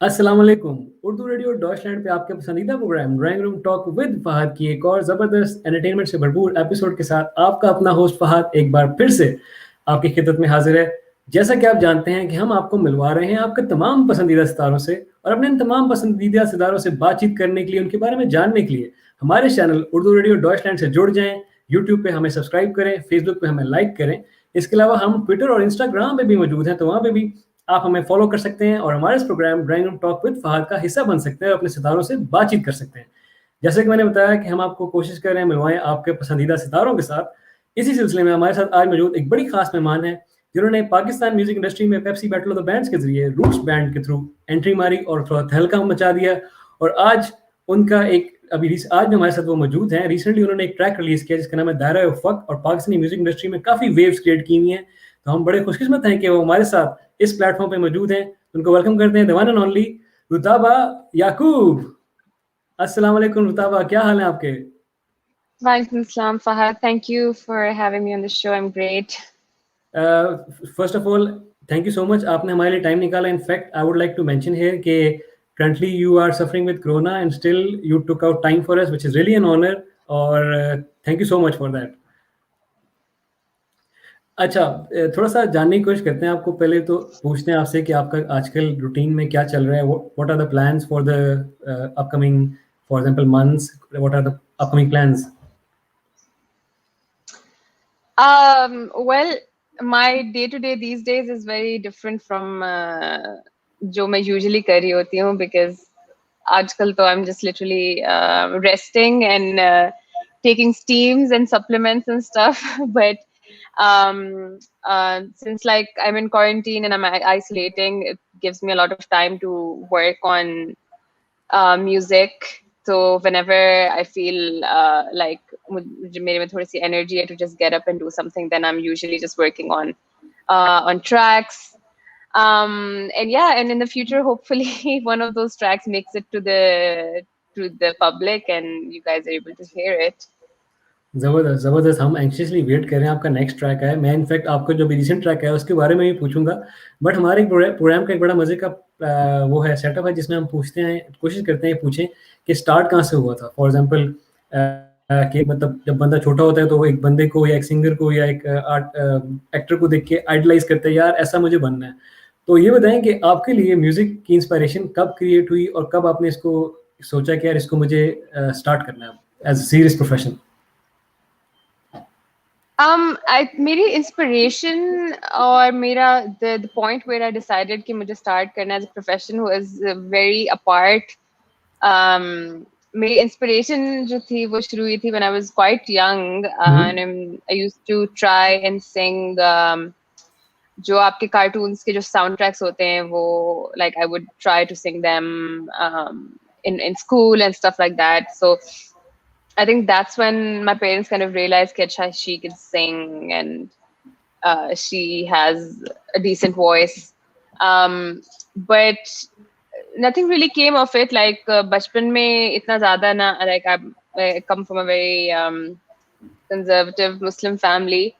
अस्सलाम वालेकुम। उर्दू रेडियो डॉटलैंड पे आपके पसंदीदा program drawing room talk with Fahad की एक और ज़बरदस्त एंटरटेनमेंट से भरपूर एपिसोड के साथ आपका अपना होस्ट फहद एक बार फिर से आपकी खिदमत में हाजिर है। जैसा कि आप जानते हैं कि हम आपको मिलवा रहे हैं आपके तमाम पसंदीदा सितारों से और अपने इन तमाम पसंदीदा सितारों से बातचीत करने के लिए, उनके बारे में जानने के लिए हमारे चैनल उर्दू रेडियो डॉटलैंड से जुड़ जाएँ। यूट्यूब पे हमें सब्सक्राइब करें, फेसबुक पे हमें लाइक करें। इसके अलावा हम ट्विटर और इंस्टाग्राम पे भी मौजूद हैं, तो वहाँ पे भी आप हमें फॉलो कर सकते हैं और हमारे इस program drawing room talk with Fahad का हिस्सा बन सकते हैं और अपने सितारों से बातचीत कर सकते हैं। जैसे कि मैंने बताया कि हम आपको कोशिश कर रहे हैं मिलवाएं आपके पसंदीदा सितारों के साथ। इसी सिलसिले में हमारे साथ आज मौजूद एक बड़ी खास मेहमान है जिन्होंने पाकिस्तान म्यूजिक इंडस्ट्री में Pepsi battle of the bands के जरिए रूट्स बैंड के थ्रू एंट्री मारी और थोड़ा तहलका मचा दिया। और आज उनका एक आज भी हमारे साथ वो मौजूद हैं। रिसेंटली उन्होंने एक ट्रैक रिलीज किया जिसका नाम है दायरा फक और पाकिस्तानी म्यूजिक इंडस्ट्री में काफ़ी वेव्स क्रिएट की हुई हैं। तो हम बड़े खुशकिस्मत हैं कि वो हमारे साथ इस प्लेटफॉर्म पे मौजूद हैं। उनको वेलकम करते हैं, द वन एंड ओनली रुताबा याकूब। अस्सलाम वालेकुम रुताबा, क्या हाल है आपके? Walaikum Assalam, Fahad. Thank you for having me on the show. I'm great. First of all thank you so much, आपने हमारे लिए टाइम निकाला। In fact I would like to mention here कि currently you are suffering with corona and still you took out time for us, which is really an honor, और thank you so much for that. अच्छा, थोड़ा सा जानने की कोशिश करते हैं। आपको पहले तो पूछते हैं आपसे कि आपका आजकल रूटीन में क्या चल रहा है। What are the plans for the upcoming, for example months, what are the upcoming plans? Well, my day-to-day these days is very different from जो मैं usually कर रही होती हूँ, because आजकल तो I'm just literally resting and taking steams and supplements and stuff. But since like I'm in quarantine and I'm isolating, it gives me a lot of time to work on music. So whenever I feel like मेरे में थोड़ी सी energy है to just get up and do something, then I'm usually just working on tracks. And yeah, and in the future, hopefully one of those tracks makes it to the public and you guys are able to hear it. ज़बरदस्त ज़बरदस्त, हम anxiously wait कर रहे हैं आपका next track है। मैं in fact आपका जो भी रिसेंट ट्रैक है उसके बारे में भी पूछूंगा। बट हमारे प्रोग्राम का एक बड़ा मज़े का वो है, सेटअप है, जिसमें हम पूछते हैं, कोशिश करते हैं पूछें कि स्टार्ट कहाँ से हुआ था। फॉर एग्जांपल कि मतलब जब बंदा छोटा होता है तो वो एक बंदे को या एक सिंगर को या एक एक्टर को देख के आइडलाइज करते हैं, यार ऐसा मुझे बनना है। तो ये बताएं कि आपके लिए म्यूज़िक की इंस्पिरेशन कब क्रिएट हुई और कब आपने इसको सोचा कि यार इसको मुझे स्टार्ट करना है एज अ सीरियस प्रोफेशन? मेरी inspiration और मेरा the point where I decided कि मुझे start करना as a profession was very apart. मेरी inspiration जो थी वो शुरू हुई थी when I was quite young, and I used to try and sing जो आपके cartoons के जो soundtracks होते हैं वो like I would try to sing them in school and stuff like that. So I think that's when my parents kind of realized that she can sing and she has a decent voice. But nothing really came of it. Like bachpan mein itna zyada na, like I come from a very conservative Muslim family.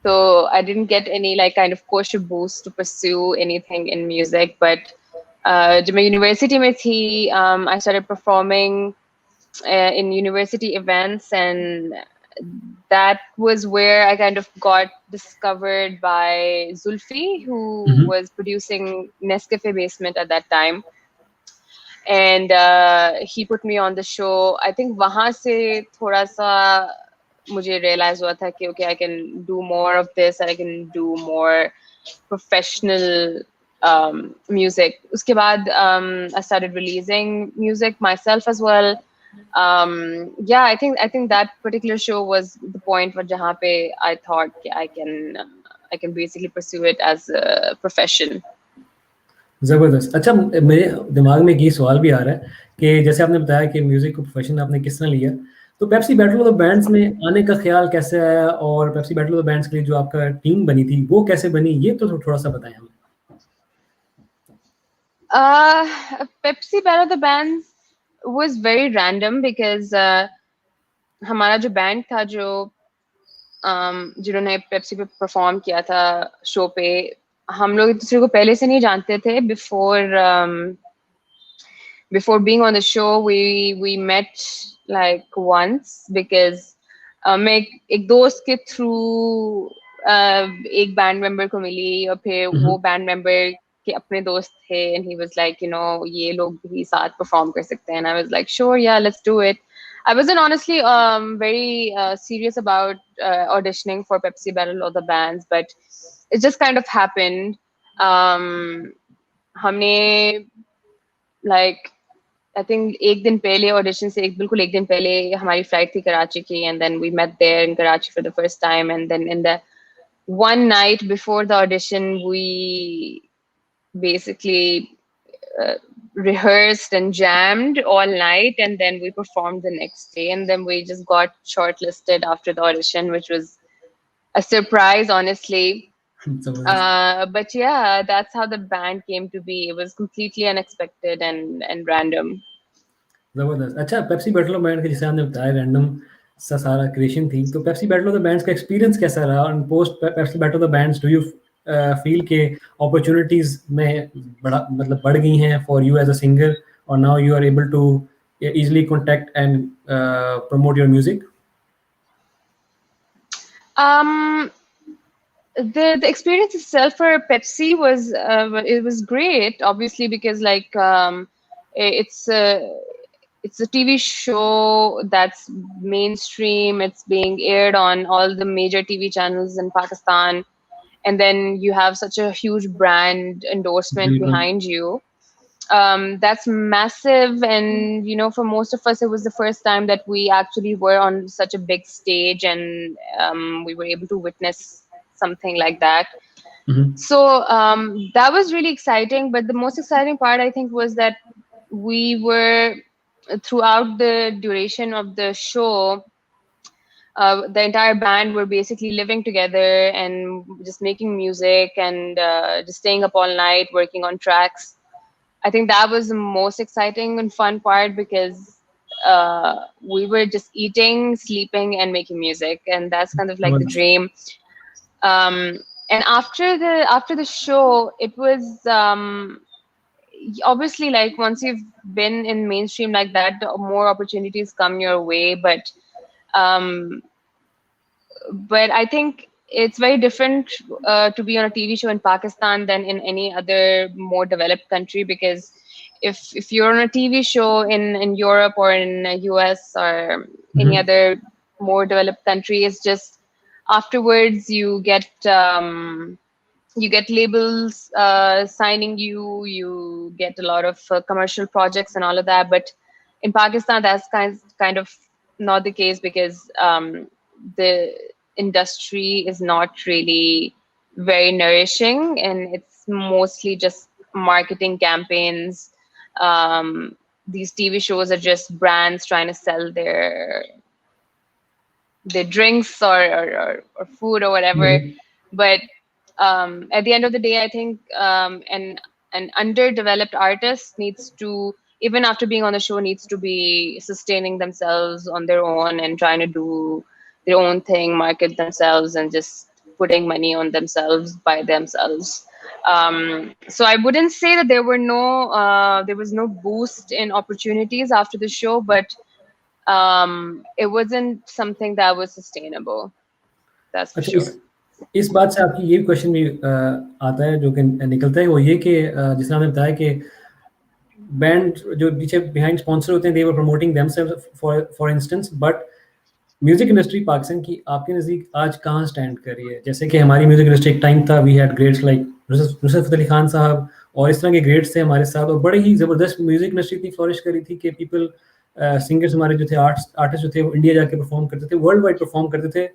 So I didn't get any like kind of kosher boost to pursue anything in music. But jab main university mein thi, I started performing in university events, and that was where I kind of got discovered by Zulfi, who was producing Nescafe Basement at that time. And he put me on the show. I think वहाँ से थोड़ा सा मुझे realize हुआ था कि okay, I can do more of this and I can do more professional music. उसके बाद I started releasing music myself as well. Yeah, I think that particular show was the point where jahan pe I thought I can basically pursue it as a profession. ज़बरदस्त। अच्छा, मेरे दिमाग में एक ये सवाल भी आ रहा है कि जैसे आपने बताया कि म्यूज़िक को प्रोफेशन आपने किस तरह लिया, तो Pepsi battle of the bands में आने का ख्याल कैसे आया और Pepsi battle of the bands के लिए जो आपका टीम बनी थी वो कैसे बनी, ये तो थोड़ा सा बताएं हमें। Pepsi Battle of the Bands was very random because हमारा जो बैंड था जो जिन्होंने पेप्सी पे परफॉर्म किया था शो पे, हम लोग एक दूसरे को पहले से नहीं जानते थे before before being on the show, we met like once because मैं एक दोस्त के through एक band member को मिली और फिर वो band member के अपने दोस्त थे, and he was like, you know, ये लोग भी साथ perform कर सकते हैं, and I was like, sure, yeah, let's do it. I wasn't honestly very serious about auditioning for Pepsi Battle of the Bands, but it just kind of happened. हमने like I think एक दिन पहले audition से बिल्कुल एक दिन पहले हमारी flight थी कराची की, and then we met there in Karachi for the first time, and then in the one night before the audition we basically rehearsed and jammed all night, and then we performed the next day, and then we just got shortlisted after the audition, which was a surprise, honestly. But yeah, that's how the band came to be. It was completely unexpected and random. जबरदस्त। अच्छा, Pepsi battle of band के जैसे आपने बताया random सा सारा creation थी, तो Pepsi battle of the bands का एक्सपीरियंस कैसा रहा? And post Pepsi battle of the bands do you feel के अपॉर्चुनिटीज में बड़ा मतलब बढ़ गई हैं for you as a singer, और now you are able to easily contact and promote your music? The experience itself for Pepsi was it was great, obviously, because like it's a TV show that's mainstream. It's being aired on all the major TV channels in Pakistan, and then you have such a huge brand endorsement behind you. That's massive, and you know, for most of us, it was the first time that we actually were on such a big stage, and we were able to witness something like that. So that was really exciting, but the most exciting part, I think, was that we were, throughout the duration of the show, the entire band were basically living together and just making music and just staying up all night working on tracks. I think that was the most exciting and fun part, because we were just eating, sleeping, and making music, and that's kind of like the dream. And after the show, it was obviously, like, once you've been in mainstream like that, more opportunities come your way, but I think it's very different to be on a TV show in Pakistan than in any other more developed country, because if you're on a TV show in Europe or in the US or any other more developed country, it's just afterwards you get labels signing you, you get a lot of commercial projects and all of that. But in Pakistan, that's kind of not the case, because the industry is not really very nourishing, and it's mostly just marketing campaigns. These TV shows are just brands trying to sell their drinks or food or whatever. But at the end of the day, I think an underdeveloped artist needs to, even after being on the show, needs to be sustaining themselves on their own and trying to do their own thing, market themselves, and just putting money on themselves by themselves. So I wouldn't say that there was no boost in opportunities after the show, but it wasn't something that was sustainable. That's for sure. इस बात से आपकी ये question भी आता है जो कि निकलता है, वो ये कि जिस तरह आपने बताया कि बैंड जो पीछे बिहाइंड स्पॉन्सर होते हैं, they were promoting themselves for instance, but music industry Pakistan की आपके नज़दीक आज कहाँ स्टैंड कर रही है? जैसे कि हमारी म्यूजिक इंडस्ट्री एक टाइम था, we had greats like Nusrat Fateh Ali Khan Sahab और इस तरह के ग्रेट्स थे हमारे साथ, और बड़े ही ज़बरदस्त म्यूजिक इंडस्ट्री इतनी फ्लोरिश करी थी कि पीपल सिंगर्स हमारे जो थे, आर्टिस्ट जो थे, वो इंडिया जाके परफॉर्म करते थे, वर्ल्ड वाइड परफॉर्म करते थे।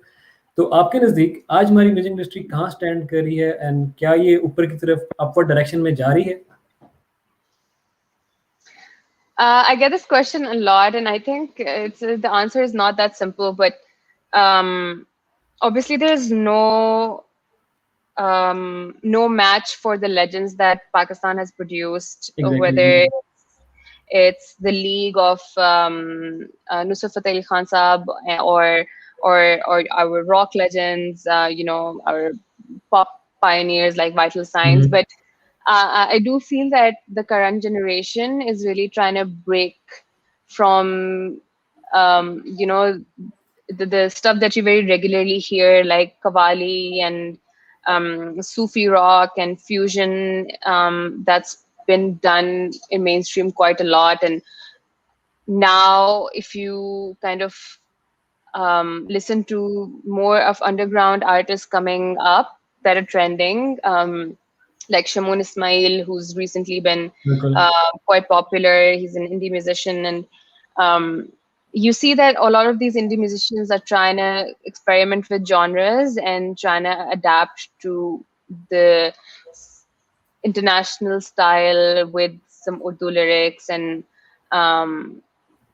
तो आपके नज़दीक आज हमारी म्यूजिक इंडस्ट्री कहाँ स्टैंड कर रही है, एंड क्या ये ऊपर की तरफ अपवर्ड डायरेक्शन में जा रही है? I get this question a lot, and I think the answer is not that simple. But obviously, there's no match for the legends that Pakistan has produced, whether it's the league of Nusrat Fateh Ali Khan Saab or our rock legends, our pop pioneers like Vital Signs. But I do feel that the current generation is really trying to break from, you know, the stuff that you very regularly hear, like Qawwali and Sufi rock and fusion, that's been done in mainstream quite a lot. And now, if you kind of listen to more of underground artists coming up that are trending, like Shamoon Ismail, who's recently been बिल्कुल। quite popular. He's an indie musician, and um, you see that a lot of these indie musicians are trying to experiment with genres and trying to adapt to the international style with some Urdu lyrics um,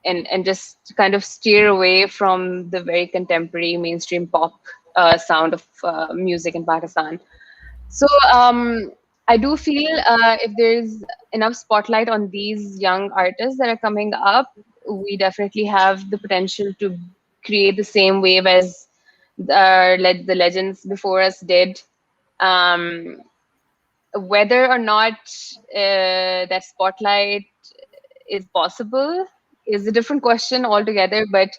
and just kind of steer away from the very contemporary mainstream pop sound of music in Pakistan. So I do feel if there's enough spotlight on these young artists that are coming up, we definitely have the potential to create the same wave as the legends before us did. Um, Whether or not that spotlight is possible is a different question altogether, but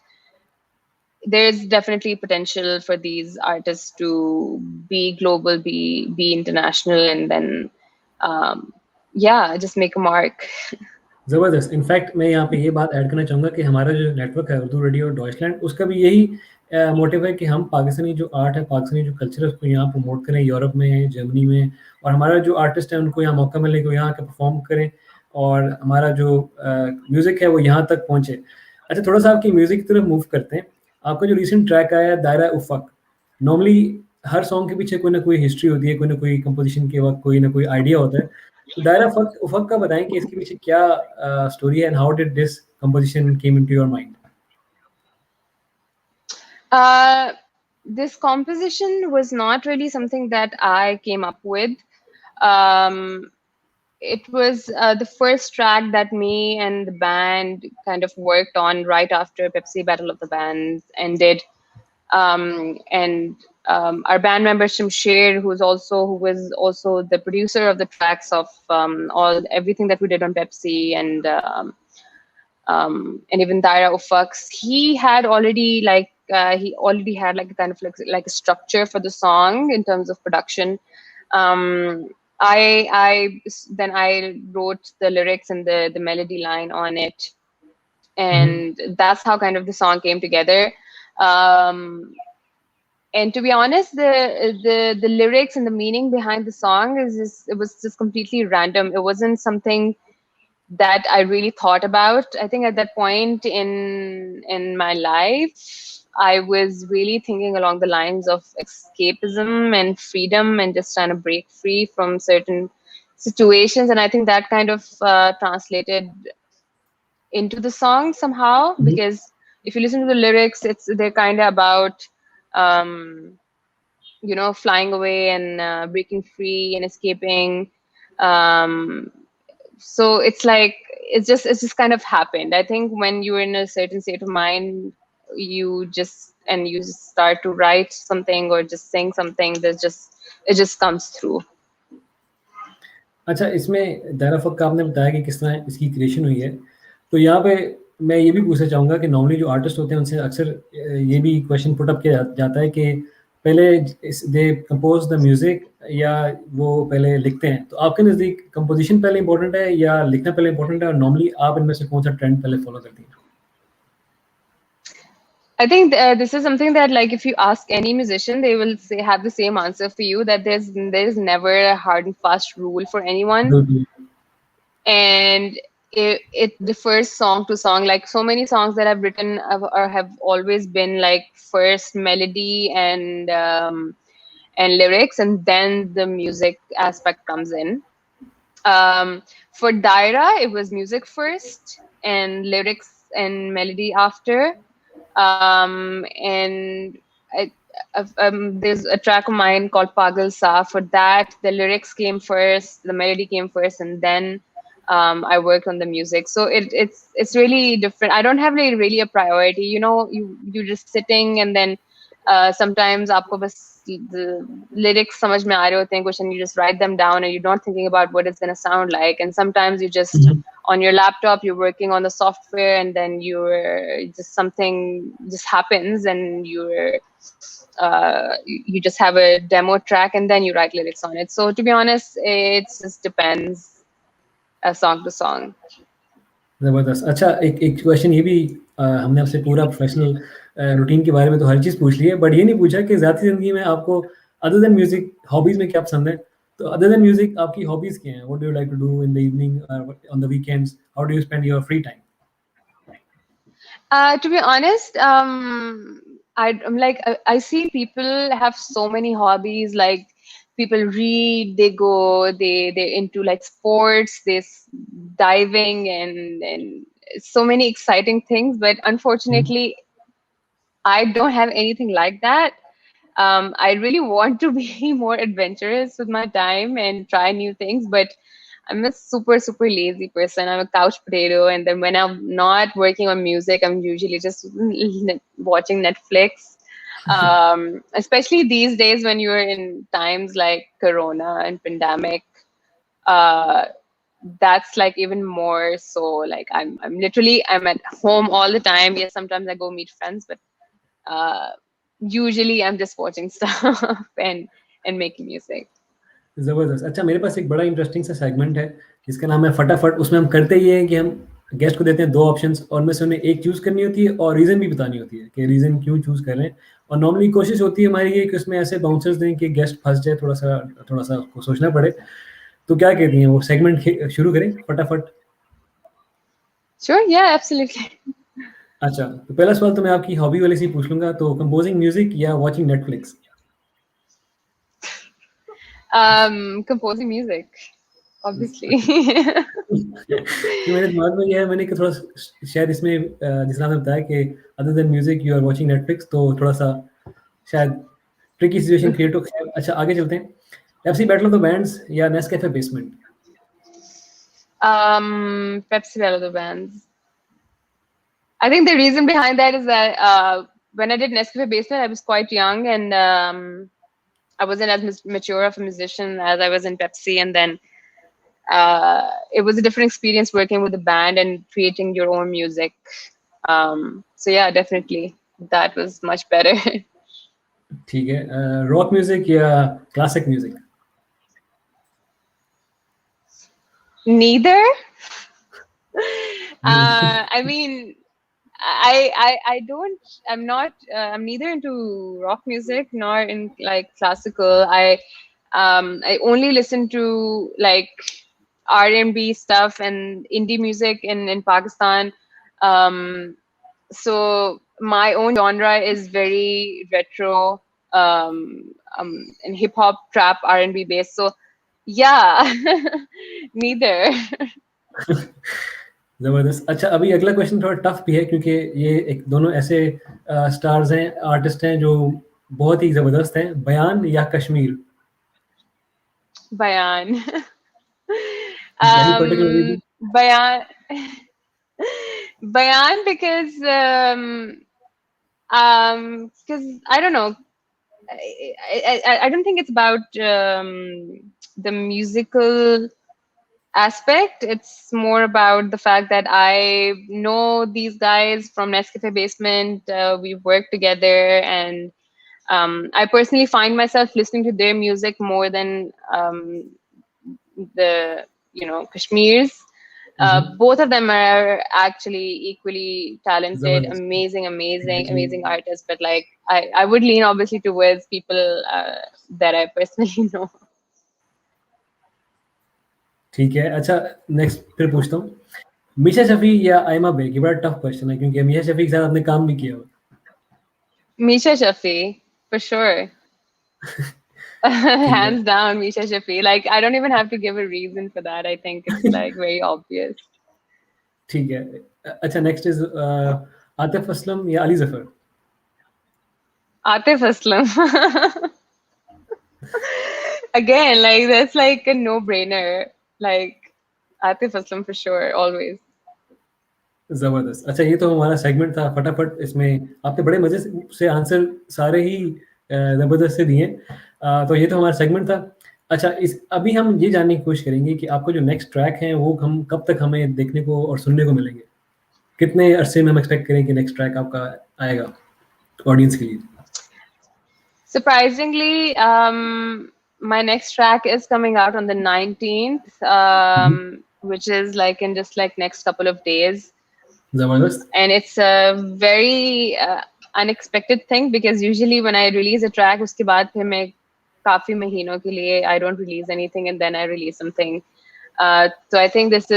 there's definitely potential for these artists to be global, be international, and then yeah, just make a mark. ज़बरदस्त। In fact मैं यहाँ पे ये बात add करना चाहूँगा कि हमारा जो नेटवर्क है उर्दू रेडियो डॉइचलैंड, उसका भी यही मोटिव है कि हम पाकिस्तानी जो आर्ट है, पाकिस्तानी जो कल्चर है, उसको यहाँ प्रमोट करें यूरोप में, जर्मनी में, और हमारा जो आर्टिस्ट है उनको यहाँ मौका मिले कि वो यहाँ आके परफॉर्म करें और हमारा जो म्यूज़िक है वो यहाँ तक पहुँचे। अच्छा, थोड़ा-सा आपकी म्यूज़िक की तरफ मूव करते हैं। आपका जो रिसेंट ट्रैक आया है दायरा उफ़क़, नॉर्मली हर सॉन्ग के पीछे कोई ना कोई हिस्ट्री होती है, कोई ना कोई कंपोज़िशन के वक़्त कोई ना कोई आइडिया होता है। तो दायरा उफ़क़ का बताएँ कि इसके पीछे क्या स्टोरी है and how did this composition came into your mind? Uh, this composition was not really something that I came up with. Um, it was the first track that me and the band kind of worked on right after Pepsi Battle of the Bands ended. And our band member Shamsher, who was also the producer of the tracks of all everything that we did on Pepsi and even Daira Ufaks, he already had like a kind of like a structure for the song in terms of production. Um, I wrote the lyrics and the melody line on it, hmm, hmm. and that's how kind of the song came together. Um, and to be honest, the lyrics and the meaning behind the song it was just completely random. It wasn't something that I really thought about. I think at that point in my life, I was really thinking along the lines of escapism and freedom and just trying to break free from certain situations. And I think that kind of translated into the song somehow, hmm, hmm. because if you listen to the lyrics, they're kind of about um, flying away and breaking free and escaping. Um, so it's just kind of happened. I think when you're in a certain state of mind, you just start to write something or just sing something, it just comes through. अच्छा, इसमें दायरा फ़क़ का आपने बताया कि किस तरह इसकी क्रिएशन हुई है। तो यहाँ पे मैं ये भी पूछना चाहूँगा कि नॉर्मली जो आर्टिस्ट होते हैं उनसे अक्सर ये भी क्वेश्चन पुट अप किया जाता है कि पहले दे कंपोज़ द म्यूज़िक या वो पहले लिखते हैं। तो आपके नज़दीक कंपोज़िशन पहले इम्पोर्टेंट है या लिखना पहले इम्पोर्टेंट है, और नॉर्मली आप इनमें से कौन-सा ट्रेंड पहले फ़ॉलो करती हैं? I think this is something that, like, if you ask any musician, they will have the same answer for you, that there's never a hard and fast rule for anyone, बिल्कुल। and it differs song to song. Like, so many songs that I've written have always been like first melody and lyrics, and then the music aspect comes in. For Daira, it was music first and lyrics and melody after. And there's a track of mine called Pagal Sa. For that, the lyrics came first, the melody came first, and then I worked on the music. So it's really different. I don't have really a priority. You're just sitting, and then sometimes आपको बस the lyrics समझ में आ रहे होते हैं कुछ, and you just write them down and you're not thinking about what it's going to sound like. And sometimes you just on your laptop you're working on the software, and then you're just something just happens, and you just have a demo track, and then you write lyrics on it. So to be honest, it just depends, song to song. ज़बरदस्त। अच्छा, एक एक question ये भी हमने आपसे पूरा professional routine के बारे में तो हर चीज़ पूछ ली है, बट ये नहीं पूछा कि ज़ाती ज़िंदगी में आपको अदर देन म्यूज़िक हॉबीज़ में क्या पसंद है? तो अदर देन म्यूज़िक आपकी हॉबीज़ क्या हैं? What do you like to do in the evening on the weekends? How do you spend your free time? To be honest, I'm like I see people have so many hobbies. Like people read, they're into like sports, diving, and so many exciting things. But hmm, unfortunately, I don't have anything like that. I really want to be more adventurous with my time and try new things, but I'm a super, super lazy person. I'm a couch potato. And then when I'm not working on music, I'm usually just watching Netflix. Especially these days when you're in times like Corona and pandemic, uh, that's like even more so. Like I'm at home all the time. Yes, sometimes I go meet friends, but uh, usually I'm just watching stuff and making music. ज़बरदस्त। अच्छा, मेरे पास एक बड़ा interesting सा segment है, जिसका नाम है फटाफट। उसमें हम करते ये हैं कि हम गेस्ट को देते हैं 2 ऑप्शंस और उनमें से उन्हें एक चूज़ करनी होती है और रीज़न भी बतानी होती है कि रीज़न क्यों चूज़ कर रहे हैं। और नॉर्मली कोशिश होती है हमारी ये कि उसमें ऐसे बाउंसर्स दें कि गेस्ट फँस जाए, थोड़ा-सा उसको सोचना पड़े। तो क्या कहती हैं, वो सेगमेंट शुरू करें फटाफट? Sure, yeah, absolutely. अच्छा, तो पहला सवाल तो मैं आपकी हॉबी वाली से ही पूछ लूँगा, तो कंपोजिंग म्यूज़िक या watching Netflix? Composing music, obviously. कि मेरे दिमाग में ये है, मैंने कि थोड़ा शायद इसमें जिस आपने बताया कि other than music you are watching Netflix, तो थोड़ा-सा शायद ट्रिकी सिचुएशन क्रिएट हो। खैर, अच्छा आगे चलते हैं। Pepsi battle of the bands या Nescafe basement? Pepsi Bell the bands. I think the reason behind that is that when I did Nescafe Basement, I was quite young, and I wasn't as mature of a musician as I was in Pepsi. And then it was a different experience working with a band and creating your own music. So yeah, definitely that was much better. ठीक है। Rock music या classic music? Neither. I mean, I don't, I'm not, I'm neither into rock music nor in like classical. I only listen to like R&B stuff and indie music in Pakistan. Um, so my own genre is very retro, and hip hop, trap, R&B based. So yeah, neither. ज़बरदस्त। अच्छा, अभी अगला question थोड़ा tough भी है क्योंकि ये एक दोनों ऐसे स्टार्स हैं, आर्टिस्ट हैं जो बहुत ही ज़बरदस्त हैं। बयान या Kashmir? Bayan. Any particular reason? Bayan. Bayan because I don't know. I don't think it's about the musical aspect. It's more about the fact that I know these guys from Nescafe Basement. We've worked together, and I personally find myself listening to their music more than the Kashmir's. Both of them are actually equally talented, ज़बरदस्त। amazing artists. But like, I would lean obviously towards people that I personally know. ठीक है। अच्छा, next फिर पूछता हूँ। मीशा शफ़ी या आइमा bag? ये बड़ा टफ क्वेश्चन है क्योंकि मीशा शफ़ी के साथ आपने काम भी किया हुआ। Misha Shafi, for sure. ठीक है, Hands down, Misha Shafi. Like, I don't even have to give a reason for that. I think it's like very obvious. ठीक है। अच्छा, नेक्स्ट इज़ आतिफ़ असलम या Ali Zafar? Atif Aslam. Again, like that's like a no-brainer. Like Atif Aslam for sure, always. ज़बरदस्त। अच्छा, ये तो हमारा segment था फटाफट। इसमें आपने बड़े मज़े से आंसर सारे ही ज़बरदस्त से दिए। तो ये तो हमारा सेगमेंट था। अच्छा, इस अभी हम ये जानने की कोशिश करेंगे कि आपका जो नेक्स्ट ट्रैक है वो हम कब तक हमें देखने को और सुनने को मिलेंगे? कितने अरसे में हम एक्सपेक्ट करें कि नेक्स्ट ट्रैक आपका आएगा ऑडियंस के लिए? Surprisingly, my next track is coming out on the 19th, which is like in just like next couple of days. ज़बरदस्त। And it's a very unexpected thing because usually when I release a track, उसके बाद फिर मैं काफी महीनों के लिए I don't release anything and then I release something. So I think this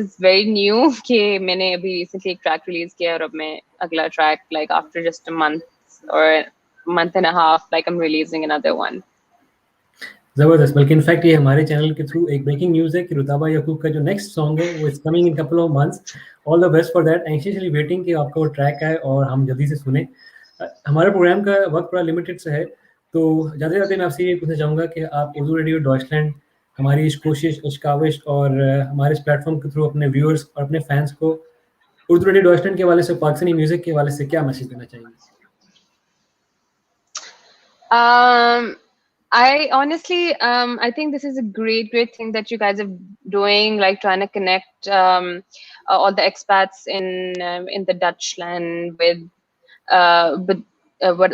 is very new कि मैंने अभी recently एक track release किया और अब मैं अगला track like after just a month or a month and a half like I'm releasing another one. ज़बरदस्त। बल्कि इनफैक्ट ये हमारे चैनल के थ्रू एक ब्रेकिंग न्यूज़ है कि रुताबा याकूब का जो नेक्स्ट सॉन्ग है वो is coming in couple of months. All the best for that. Anxiously waiting कि आपका वो ट्रैक आए और हम जल्दी से सुनें। हमारे प्रोग्राम का वक्त बड़ा लिमिटेड सा है, तो जाते-जाते मैं आपसे ये पूछना चाहूँगा कि आप उर्दू रेडियो डॉइचलैंड हमारी इस कोशिश, इस काविश और हमारे इस प्लेटफ़ॉर्म के थ्रू अपने व्यूअर्स और अपने फैन्स को उर्दू रेडियो डॉइचलैंड के हवाले से, पाकिस्तानी म्यूज़िक के हवाले से क्या मैसेज देना चाहेंगे? Um, I honestly, I think this is a great thing that you guys are doing, like trying to connect all the expats in the Dutch land with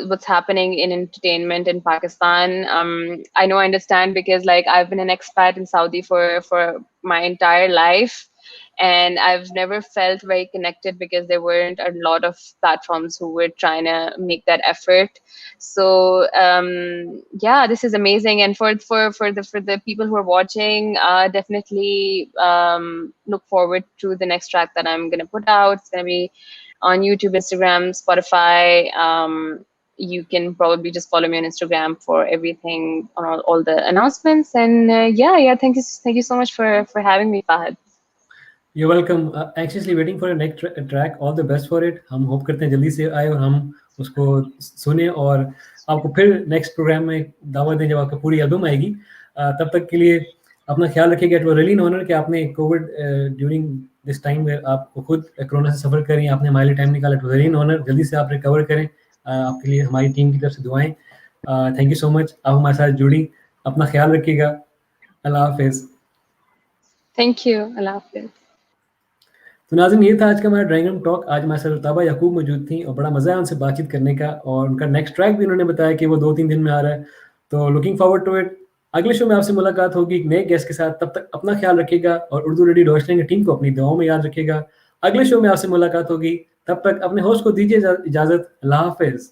what's happening in entertainment in Pakistan. I know, I understand because like I've been an expat in Saudi for my entire life, and I've never felt very connected because there weren't a lot of platforms who were trying to make that effort. So yeah, this is amazing, and for the people who are watching, definitely look forward to the next track that I'm gonna put out. It's gonna be on YouTube, Instagram, Spotify. You can probably just follow me on Instagram for everything on all the announcements. And yeah, thank you so much for having me, Fahad. You welcome. Anxiously waiting for your next track. All the best for it. हम hope करते हैं जल्दी से आए और हम उसको सुने और आपको फिर नेक्स्ट प्रोग्राम में दावत दें जब आपकी पूरी एल्बम आएगी। तब तक के लिए अपना ख्याल रखिएगा। It was really an honour कि आपने कोविड ड्यूरिंग दिस टाइम में आप खुद कोरोना से सफ़र करें, आपने हमारे लिए टाइम निकाला। It was really an honour. जल्दी से आप रिकवर करें। आपके लिए हमारी टीम की तरफ से दुआएं। थैंक यू सो मच, आप हमारे साथ जुड़ी। अपना ख्याल रखिएगा। अल्लाह हाफिज़। Thank you. Allah Hafiz. तो नाज़रीन, ये था आज का हमारा ड्राइंग रूम टॉक। आज हमारे साथ रुताबा याकूब मौजूद थी और बड़ा मज़ा आया उनसे बातचीत करने का, और उनका नेक्स्ट ट्रैक भी उन्होंने बताया कि वो 2-3 दिन में आ रहा है। तो लुकिंग फॉरवर्ड टू इट। अगले शो में आपसे मुलाकात होगी एक नए गेस्ट के साथ। तब तक अपना ख्याल रखिएगा और उर्दू रेडियो डॉइचलैंड की टीम को अपनी दुआओं में याद रखिएगा। अगले शो में आपसे मुलाकात होगी। तब तक अपने होस्ट को दीजिए इजाज़त। अल्लाह हाफ़िज़।